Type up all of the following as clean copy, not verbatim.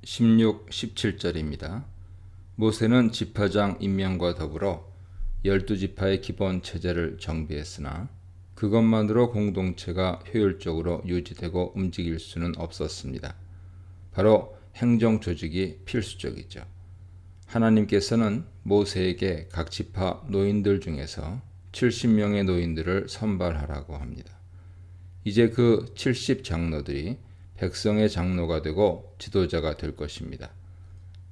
16, 17절입니다. 모세는 지파장 임명과 더불어 12지파의 기본 체제를 정비했으나 그것만으로 공동체가 효율적으로 유지되고 움직일 수는 없었습니다. 바로 행정 조직이 필수적이죠. 하나님께서는 모세에게 각 지파 노인들 중에서 70명의 노인들을 선발하라고 합니다. 이제 그 70장로들이 백성의 장로가 되고 지도자가 될 것입니다.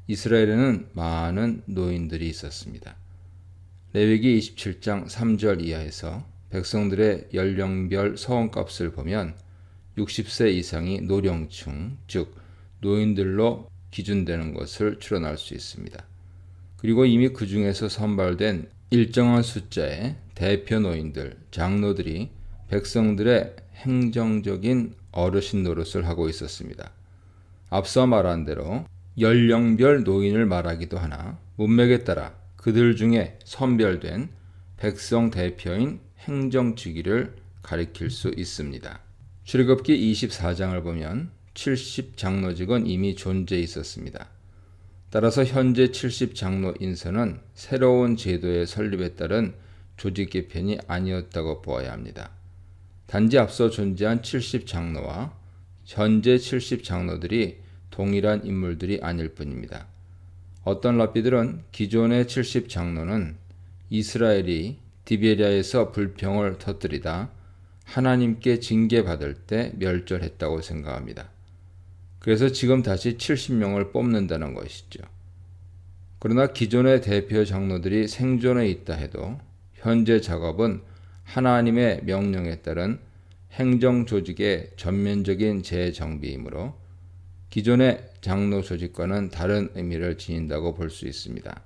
이스라엘에는 많은 노인들이 있었습니다. 레위기 27장 3절 이하에서 백성들의 연령별 서원값을 보면 60세 이상이 노령층, 즉 노인들로 기준되는 것을 추론할 수 있습니다. 그리고 이미 그 중에서 선발된 일정한 숫자의 대표 노인들, 장로들이 백성들의 행정적인 어르신 노릇을 하고 있었습니다. 앞서 말한 대로 연령별 노인을 말하기도 하나 문맥에 따라 그들 중에 선별된 백성 대표인 행정직위를 가리킬 수 있습니다. 출애굽기 24장을 보면 70장로직은 이미 존재해 있었습니다. 따라서 현재 70장로 인선은 새로운 제도의 설립에 따른 조직 개편이 아니었다고 보아야 합니다. 단지 앞서 존재한 70장로와 현재 70장로들이 동일한 인물들이 아닐 뿐입니다. 어떤 랍비들은 기존의 70장로는 이스라엘이 디베리아에서 불평을 터뜨리다 하나님께 징계받을 때 멸절했다고 생각합니다. 그래서 지금 다시 70명을 뽑는다는 것이죠. 그러나 기존의 대표 장로들이 생존해 있다 해도 현재 작업은 하나님의 명령에 따른 행정 조직의 전면적인 재정비이므로 기존의 장로 조직과는 다른 의미를 지닌다고 볼 수 있습니다.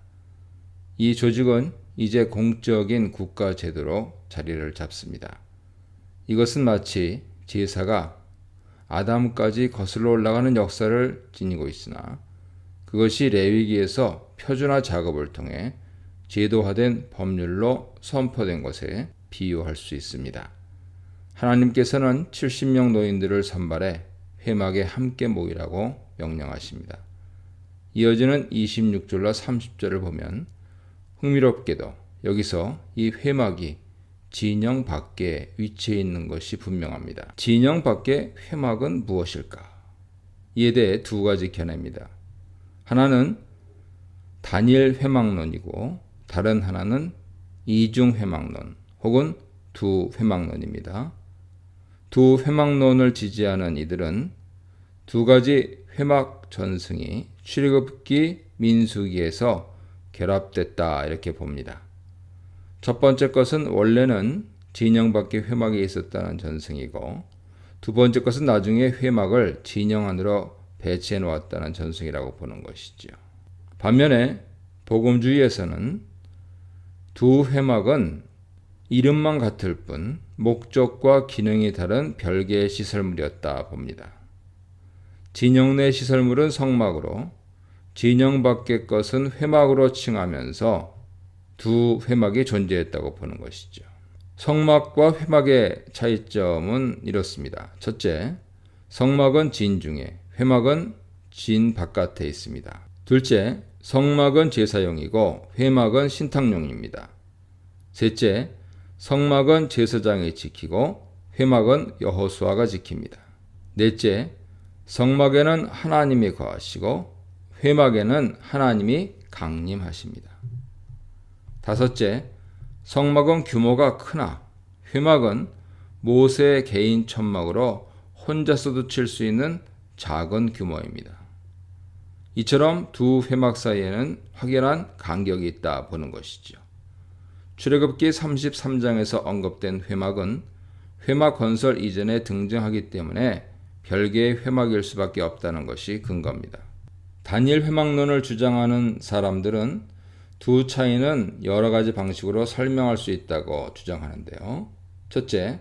이 조직은 이제 공적인 국가 제도로 자리를 잡습니다. 이것은 마치 제사가 아담까지 거슬러 올라가는 역사를 지니고 있으나 그것이 레위기에서 표준화 작업을 통해 제도화된 법률로 선포된 것에 비유할 수 있습니다. 하나님께서는 70명 노인들을 선발해 회막에 함께 모이라고 명령하십니다. 이어지는 26절과 30절을 보면 흥미롭게도 여기서 이 회막이 진영 밖에 위치해 있는 것이 분명합니다. 진영 밖의 회막은 무엇일까? 이에 대해 두 가지 견해입니다. 하나는 단일 회막론이고 다른 하나는 이중 회막론 혹은 두 회막론입니다. 두 회막론을 지지하는 이들은 두 가지 회막 전승이 출애굽기 민수기에서 결합됐다 이렇게 봅니다. 첫 번째 것은 원래는 진영 밖의 회막에 있었다는 전승이고 두 번째 것은 나중에 회막을 진영 안으로 배치해 놓았다는 전승이라고 보는 것이죠. 반면에 복음주의에서는 두 회막은 이름만 같을 뿐 목적과 기능이 다른 별개의 시설물이었다 봅니다. 진영 내 시설물은 성막으로 진영 밖의 것은 회막으로 칭하면서 두 회막이 존재했다고 보는 것이죠. 성막과 회막의 차이점은 이렇습니다. 첫째, 성막은 진중에, 회막은 진 바깥에 있습니다. 둘째, 성막은 제사용이고 회막은 신탕용입니다. 셋째, 성막은 제사장이 지키고 회막은 여호수아가 지킵니다. 넷째, 성막에는 하나님이 거하시고 회막에는 하나님이 강림하십니다. 다섯째, 성막은 규모가 크나 회막은 모세의 개인 천막으로 혼자서도 칠 수 있는 작은 규모입니다. 이처럼 두 회막 사이에는 확연한 간격이 있다 보는 것이죠. 출애굽기 33장에서 언급된 회막은 회막 건설 이전에 등장하기 때문에 별개의 회막일 수밖에 없다는 것이 근거입니다. 단일 회막론을 주장하는 사람들은 두 차이는 여러 가지 방식으로 설명할 수 있다고 주장하는데요. 첫째,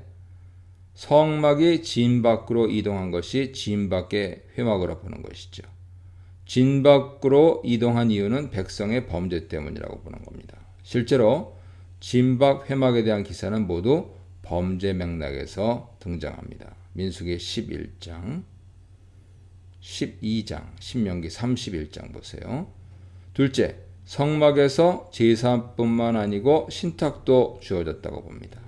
성막이 진 밖으로 이동한 것이 진 밖의 회막으로 보는 것이죠. 진 밖으로 이동한 이유는 백성의 범죄 때문이라고 보는 겁니다. 실제로 진 밖 회막에 대한 기사는 모두 범죄 맥락에서 등장합니다. 민수기 11장, 12장, 신명기 31장 보세요. 둘째, 성막에서 제사뿐만 아니고 신탁도 주어졌다고 봅니다.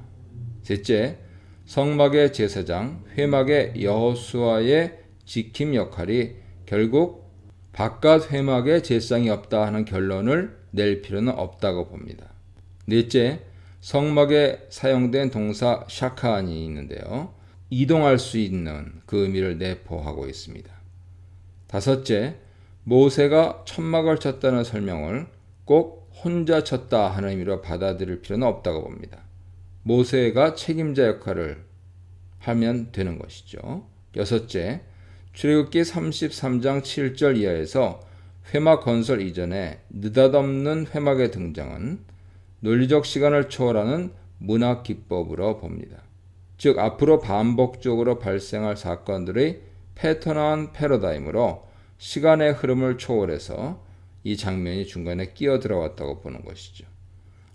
셋째, 성막의 제사장, 회막의 여호수아의 지킴 역할이 결국 바깥 회막에 제사장이 없다 하는 결론을 낼 필요는 없다고 봅니다. 넷째, 성막에 사용된 동사 샤카안이 있는데요. 이동할 수 있는 그 의미를 내포하고 있습니다. 다섯째, 모세가 천막을 쳤다는 설명을 꼭 혼자 쳤다 하는 의미로 받아들일 필요는 없다고 봅니다. 모세가 책임자 역할을 하면 되는 것이죠. 여섯째, 출애굽기 33장 7절 이하에서 회막 건설 이전에 느닷없는 회막의 등장은 논리적 시간을 초월하는 문학 기법으로 봅니다. 즉 앞으로 반복적으로 발생할 사건들의 패턴화한 패러다임으로 시간의 흐름을 초월해서 이 장면이 중간에 끼어 들어왔다고 보는 것이죠.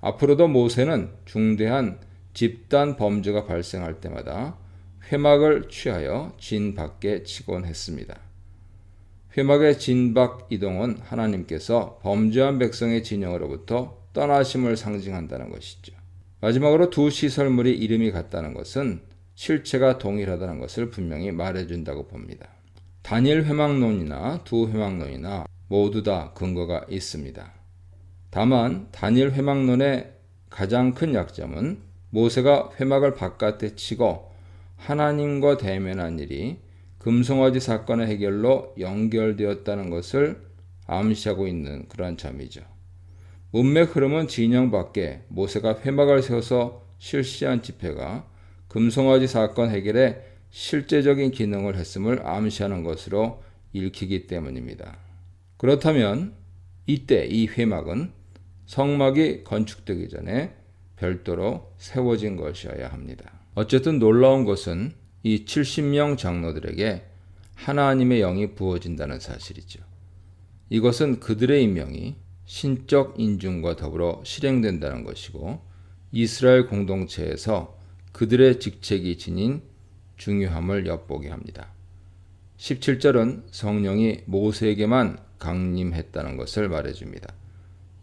앞으로도 모세는 중대한 집단 범죄가 발생할 때마다 회막을 취하여 진 밖에 치곤 했습니다. 회막의 진 밖 이동은 하나님께서 범죄한 백성의 진영으로부터 떠나심을 상징한다는 것이죠. 마지막으로 두 시설물이 이름이 같다는 것은 실체가 동일하다는 것을 분명히 말해준다고 봅니다. 단일 회막론이나 두 회막론이나 모두 다 근거가 있습니다. 다만 단일 회막론의 가장 큰 약점은 모세가 회막을 바깥에 치고 하나님과 대면한 일이 금송아지 사건의 해결로 연결되었다는 것을 암시하고 있는 그러한 점이죠. 문맥 흐름은 진영 밖에 모세가 회막을 세워서 실시한 집회가 금송아지 사건 해결에 실제적인 기능을 했음을 암시하는 것으로 읽히기 때문입니다. 그렇다면 이때 이 회막은 성막이 건축되기 전에 별도로 세워진 것이어야 합니다. 어쨌든 놀라운 것은 이 70명 장로들에게 하나님의 영이 부어진다는 사실이죠. 이것은 그들의 임명이 신적 인중과 더불어 실행된다는 것이고 이스라엘 공동체에서 그들의 직책이 지닌 중요함을 엿보게 합니다. 17절은 성령이 모세에게만 강림했다는 것을 말해줍니다.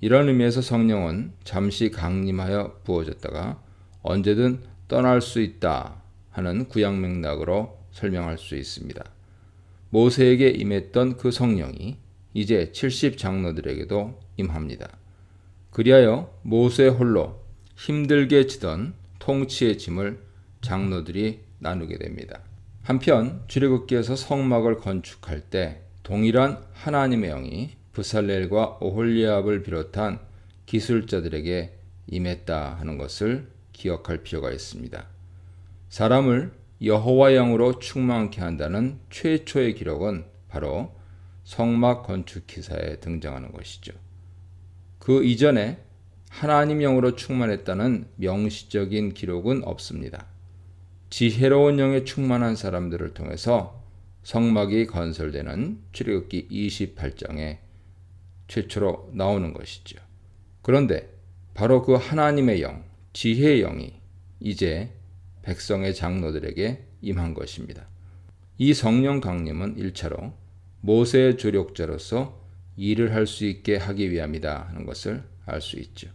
이런 의미에서 성령은 잠시 강림하여 부어졌다가 언제든 떠날 수 있다 하는 구약 맥락으로 설명할 수 있습니다. 모세에게 임했던 그 성령이 이제 70 장로들에게도 임합니다. 그리하여 모세 홀로 힘들게 지던 통치의 짐을 장로들이 나누게 됩니다. 한편 출애굽기에서 성막을 건축할 때 동일한 하나님의 영이 브살렐과 오홀리압을 비롯한 기술자들에게 임했다 하는 것을 기억할 필요가 있습니다. 사람을 여호와 영으로 충만케 한다는 최초의 기록은 바로 성막 건축 기사에 등장하는 것이죠. 그 이전에 하나님 영으로 충만했다는 명시적인 기록은 없습니다. 지혜로운 영에 충만한 사람들을 통해서 성막이 건설되는 출애굽기 28장에 최초로 나오는 것이죠. 그런데 바로 그 하나님의 영, 지혜의 영이 이제 백성의 장로들에게 임한 것입니다. 이 성령 강림은 1차로 모세의 조력자로서 일을 할 수 있게 하기 위함이다 하는 것을 알 수 있죠.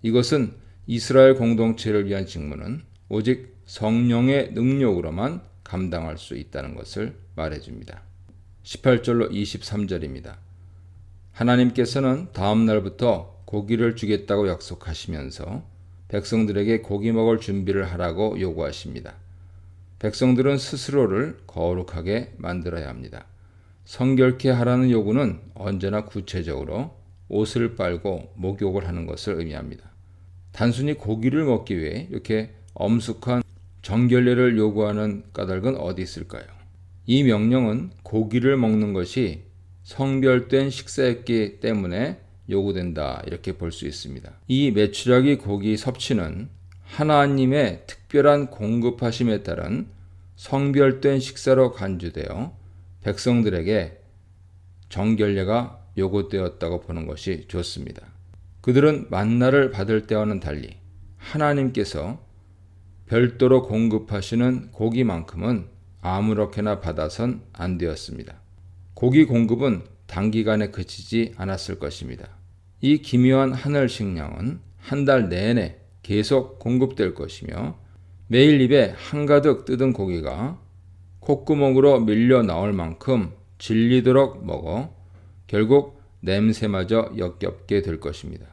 이것은 이스라엘 공동체를 위한 직무는 오직 성령의 능력으로만 감당할 수 있다는 것을 말해줍니다. 18절로 23절입니다. 하나님께서는 다음 날부터 고기를 주겠다고 약속하시면서 백성들에게 고기 먹을 준비를 하라고 요구하십니다. 백성들은 스스로를 거룩하게 만들어야 합니다. 성결케 하라는 요구는 언제나 구체적으로 옷을 빨고 목욕을 하는 것을 의미합니다. 단순히 고기를 먹기 위해 이렇게 엄숙한 정결례를 요구하는 까닭은 어디 있을까요? 이 명령은 고기를 먹는 것이 성별된 식사였기 때문에 요구된다 이렇게 볼 수 있습니다. 이 메추라기 고기 섭취는 하나님의 특별한 공급하심에 따른 성별된 식사로 간주되어 백성들에게 정결례가 요구되었다고 보는 것이 좋습니다. 그들은 만나를 받을 때와는 달리 하나님께서 별도로 공급하시는 고기만큼은 아무렇게나 받아선 안 되었습니다. 고기 공급은 단기간에 그치지 않았을 것입니다. 이 기묘한 하늘 식량은 한 달 내내 계속 공급될 것이며 매일 입에 한가득 뜯은 고기가 콧구멍으로 밀려 나올 만큼 질리도록 먹어 결국 냄새마저 역겹게 될 것입니다.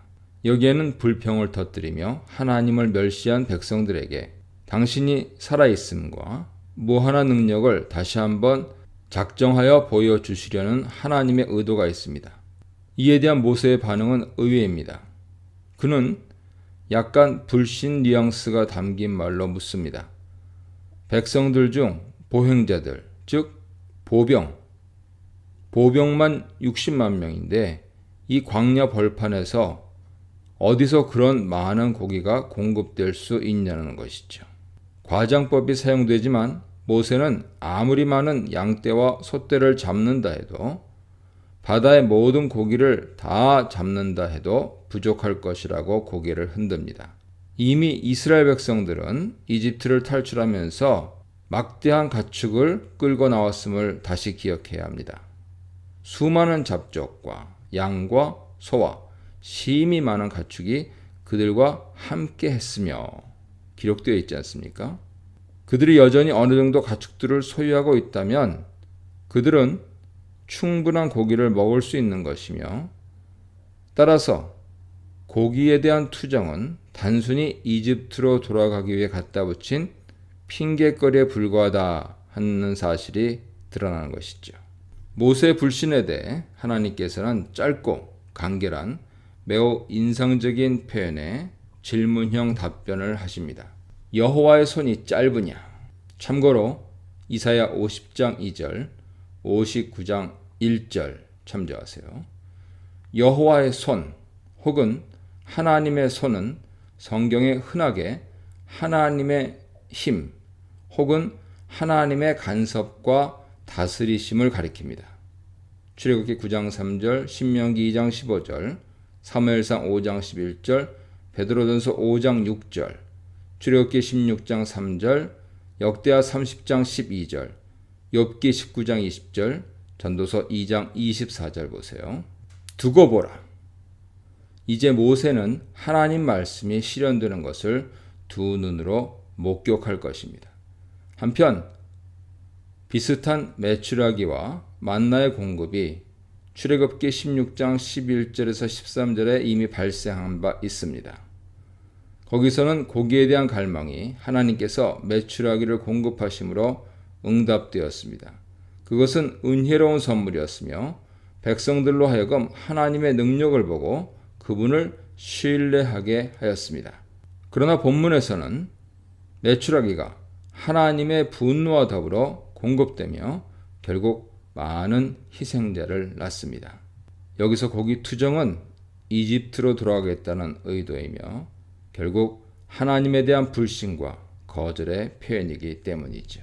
여기에는 불평을 터뜨리며 하나님을 멸시한 백성들에게 당신이 살아있음과 무한한 능력을 다시 한번 작정하여 보여주시려는 하나님의 의도가 있습니다. 이에 대한 모세의 반응은 의외입니다. 그는 약간 불신 뉘앙스가 담긴 말로 묻습니다. 백성들 중 보행자들, 즉 보병만 60만 명인데 이 광야 벌판에서 어디서 그런 많은 고기가 공급될 수 있냐는 것이죠. 과장법이 사용되지만 모세는 아무리 많은 양떼와 소떼를 잡는다 해도 바다의 모든 고기를 다 잡는다 해도 부족할 것이라고 고개를 흔듭니다. 이미 이스라엘 백성들은 이집트를 탈출하면서 막대한 가축을 끌고 나왔음을 다시 기억해야 합니다. 수많은 잡족과 양과 소와 심히 많은 가축이 그들과 함께 했으며 기록되어 있지 않습니까? 그들이 여전히 어느 정도 가축들을 소유하고 있다면 그들은 충분한 고기를 먹을 수 있는 것이며 따라서 고기에 대한 투정은 단순히 이집트로 돌아가기 위해 갖다 붙인 핑계거리에 불과하다 하는 사실이 드러나는 것이죠. 모세의 불신에 대해 하나님께서는 짧고 간결한 매우 인상적인 표현의 질문형 답변을 하십니다. 여호와의 손이 짧으냐? 참고로 이사야 50장 2절, 59장 1절 참조하세요. 여호와의 손 혹은 하나님의 손은 성경에 흔하게 하나님의 힘 혹은 하나님의 간섭과 다스리심을 가리킵니다. 출애굽기 9장 3절, 신명기 2장 15절, 사무엘상 5장 11절, 베드로전서 5장 6절, 출애굽기 16장 3절, 역대하 30장 12절, 욥기 19장 20절, 전도서 2장 24절 보세요. 두고 보라. 이제 모세는 하나님 말씀이 실현되는 것을 두 눈으로 목격할 것입니다. 한편 비슷한 메추라기와 만나의 공급이 출애굽기 16장 11절에서 13절에 이미 발생한 바 있습니다. 거기서는 고기에 대한 갈망이 하나님께서 메추라기를 공급하심으로 응답되었습니다. 그것은 은혜로운 선물이었으며 백성들로 하여금 하나님의 능력을 보고 그분을 신뢰하게 하였습니다. 그러나 본문에서는 메추라기가 하나님의 분노와 더불어 공급되며 결국 많은 희생자를 낳습니다. 여기서 고기 투정은 이집트로 돌아가겠다는 의도이며 결국 하나님에 대한 불신과 거절의 표현이기 때문이죠.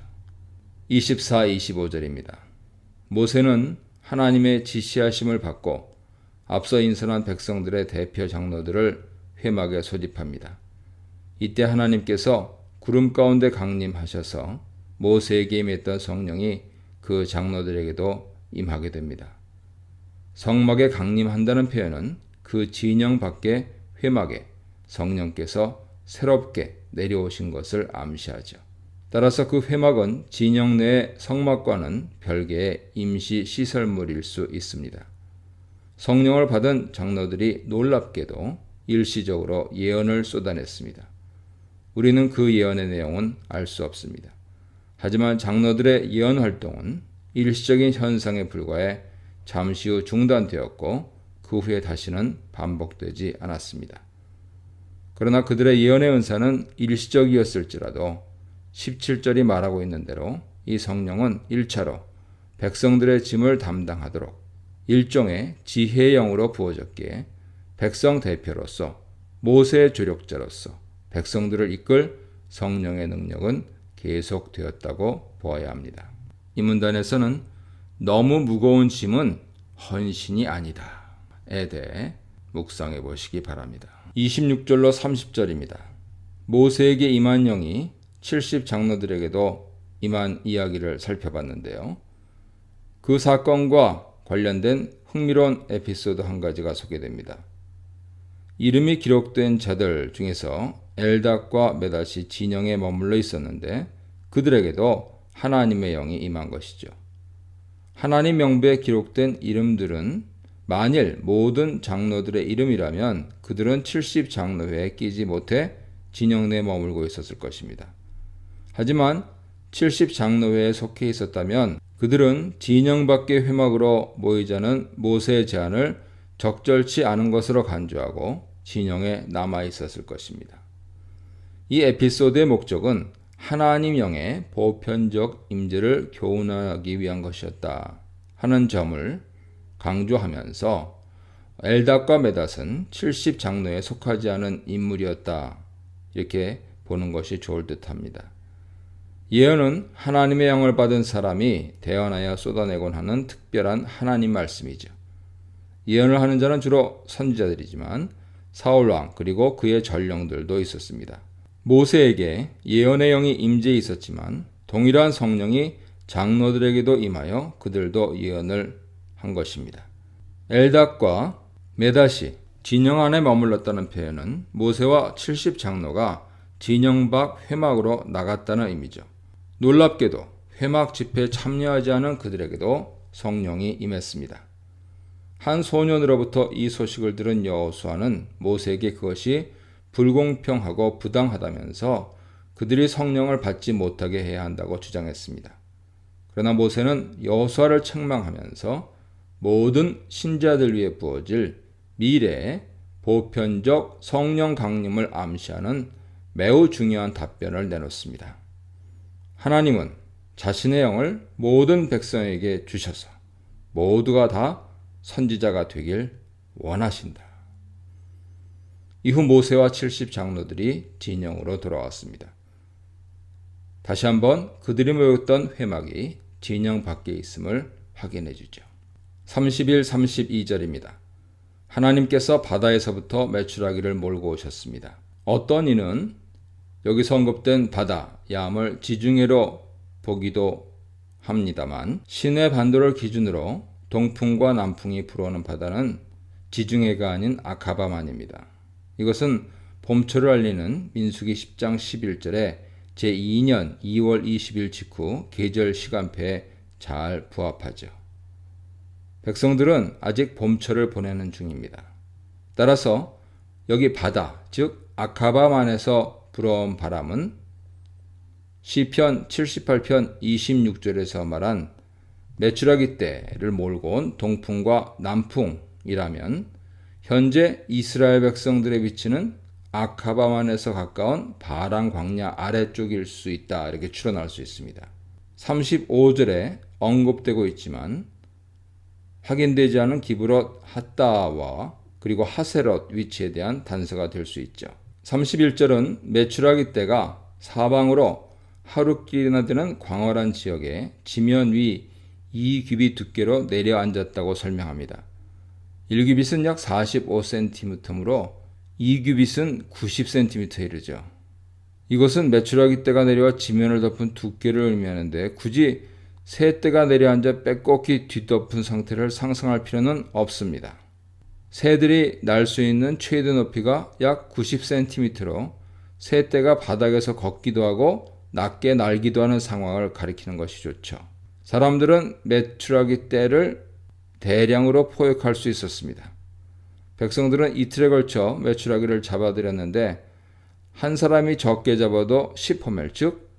24, 25절입니다. 모세는 하나님의 지시하심을 받고 앞서 인선한 백성들의 대표 장로들을 회막에 소집합니다. 이때 하나님께서 구름 가운데 강림하셔서 모세에게 임했던 성령이 그 장로들에게도 임하게 됩니다. 성막에 강림한다는 표현은 그 진영 밖의 회막에 성령께서 새롭게 내려오신 것을 암시하죠. 따라서 그 회막은 진영 내의 성막과는 별개의 임시 시설물일 수 있습니다. 성령을 받은 장로들이 놀랍게도 일시적으로 예언을 쏟아냈습니다. 우리는 그 예언의 내용은 알 수 없습니다. 하지만 장로들의 예언 활동은 일시적인 현상에 불과해 잠시 후 중단되었고 그 후에 다시는 반복되지 않았습니다. 그러나 그들의 예언의 은사는 일시적이었을지라도 17절이 말하고 있는 대로 이 성령은 1차로 백성들의 짐을 담당하도록 일종의 지혜의 영으로 부어졌기에 백성 대표로서 모세의 조력자로서 백성들을 이끌 성령의 능력은 계속되었다고 보아야 합니다. 이 문단에서는 너무 무거운 짐은 헌신이 아니다에 대해 묵상해 보시기 바랍니다. 26절로 30절입니다. 모세에게 임한 영이 70 장로들에게도 임한 이야기를 살펴봤는데요. 그 사건과 관련된 흥미로운 에피소드 한 가지가 소개됩니다. 이름이 기록된 자들 중에서 엘닷과 메닷이 진영에 머물러 있었는데 그들에게도 하나님의 영이 임한 것이죠. 하나님 명부에 기록된 이름들은 만일 모든 장로들의 이름이라면 그들은 70장로회에 끼지 못해 진영 내에 머물고 있었을 것입니다. 하지만 70장로회에 속해 있었다면 그들은 진영 밖의 회막으로 모이자는 모세의 제안을 적절치 않은 것으로 간주하고 진영에 남아 있었을 것입니다. 이 에피소드의 목적은 하나님 영의 보편적 임재를 교훈하기 위한 것이었다 하는 점을 강조하면서 엘닷과 메닷은 70장로에 속하지 않은 인물이었다 이렇게 보는 것이 좋을 듯합니다. 예언은 하나님의 영을 받은 사람이 대언하여 쏟아내곤 하는 특별한 하나님 말씀이죠. 예언을 하는 자는 주로 선지자들이지만 사울왕 그리고 그의 전령들도 있었습니다. 모세에게 예언의 영이 임재해 있었지만 동일한 성령이 장로들에게도 임하여 그들도 예언을 한 것입니다. 엘닷과 메닷이 진영 안에 머물렀다는 표현은 모세와 70장로가 진영 밖 회막으로 나갔다는 의미죠. 놀랍게도 회막 집회에 참여하지 않은 그들에게도 성령이 임했습니다. 한 소년으로부터 이 소식을 들은 여호수아는 모세에게 그것이 불공평하고 부당하다면서 그들이 성령을 받지 못하게 해야 한다고 주장했습니다. 그러나 모세는 여호수아를 책망하면서 모든 신자들 위해 부어질 미래의 보편적 성령 강림을 암시하는 매우 중요한 답변을 내놓습니다. 하나님은 자신의 영을 모든 백성에게 주셔서 모두가 다 선지자가 되길 원하신다. 이후 모세와 70장로들이 진영으로 돌아왔습니다. 다시 한번 그들이 모였던 회막이 진영 밖에 있음을 확인해 주죠. 31, 32절입니다. 하나님께서 바다에서부터 메추라기를 몰고 오셨습니다. 어떤 이는 여기서 언급된 바다, 얌을 지중해로 보기도 합니다만 시내 반도를 기준으로 동풍과 남풍이 불어오는 바다는 지중해가 아닌 아카바만입니다. 이것은 봄철을 알리는 민수기 10장 11절에 제2년 2월 20일 직후 계절 시간표에 잘 부합하죠. 백성들은 아직 봄철을 보내는 중입니다. 따라서 여기 바다, 즉 아카바만에서 불어온 바람은 시편 78편 26절에서 말한 메추라기 떼를 몰고 온 동풍과 남풍이라면 현재 이스라엘 백성들의 위치는 아카바만에서 가까운 바란 광야 아래쪽일 수 있다 이렇게 추론할 수 있습니다. 35절에 언급되고 있지만 확인되지 않은 기브롯 핫다와 그리고 하세롯 위치에 대한 단서가 될 수 있죠. 31절은 메추라기 떼가 사방으로 하루길이나 되는 광활한 지역에 지면 위 2규빗 두께로 내려앉았다고 설명합니다. 1규빗은 약 45cm이므로 2규빗은 90cm에 이르죠. 이것은 메추라기 떼가 내려와 지면을 덮은 두께를 의미하는데 굳이 새 떼가 내려앉아 빼곡히 뒤덮은 상태를 상상할 필요는 없습니다. 새들이 날 수 있는 최대 높이가 약 90cm로 새 떼가 바닥에서 걷기도 하고 낮게 날기도 하는 상황을 가리키는 것이 좋죠. 사람들은 메추라기 떼를 대량으로 포획할 수 있었습니다. 백성들은 이틀에 걸쳐 메추라기를 잡아들였는데 한 사람이 적게 잡아도 10호멜, 즉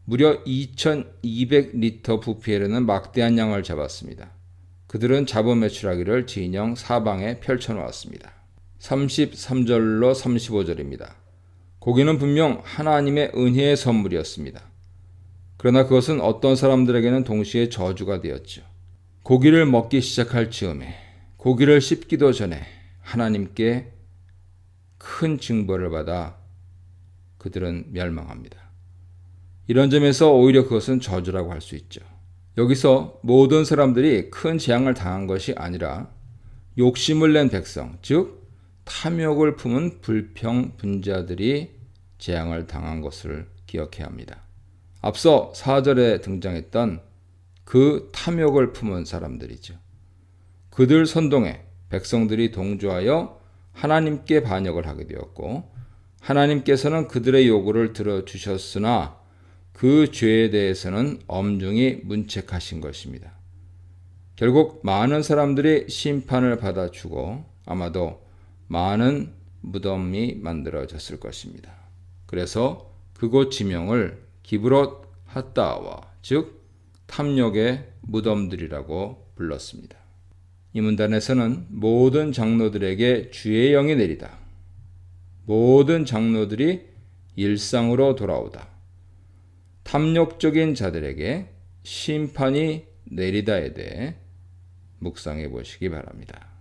무려 2200리터 부피에 이르는 막대한 양을 잡았습니다. 그들은 잡은 메추라기를 진영 사방에 펼쳐놓았습니다. 33절로 35절입니다. 고기는 분명 하나님의 은혜의 선물이었습니다. 그러나 그것은 어떤 사람들에게는 동시에 저주가 되었죠. 고기를 먹기 시작할 즈음에 고기를 씹기도 전에 하나님께 큰 징벌을 받아 그들은 멸망합니다. 이런 점에서 오히려 그것은 저주라고 할 수 있죠. 여기서 모든 사람들이 큰 재앙을 당한 것이 아니라 욕심을 낸 백성, 즉 탐욕을 품은 불평분자들이 재앙을 당한 것을 기억해야 합니다. 앞서 4절에 등장했던 그 탐욕을 품은 사람들이죠. 그들 선동에 백성들이 동조하여 하나님께 반역을 하게 되었고 하나님께서는 그들의 요구를 들어주셨으나 그 죄에 대해서는 엄중히 문책하신 것입니다. 결국 많은 사람들이 심판을 받아 주고 아마도 많은 무덤이 만들어졌을 것입니다. 그래서 그곳 지명을 기브롯 핫다와 즉 탐욕의 무덤들이라고 불렀습니다. 이 문단에서는 모든 장로들에게 주의 영이 내리다. 모든 장로들이 일상으로 돌아오다. 탐욕적인 자들에게 심판이 내리다에 대해 묵상해 보시기 바랍니다.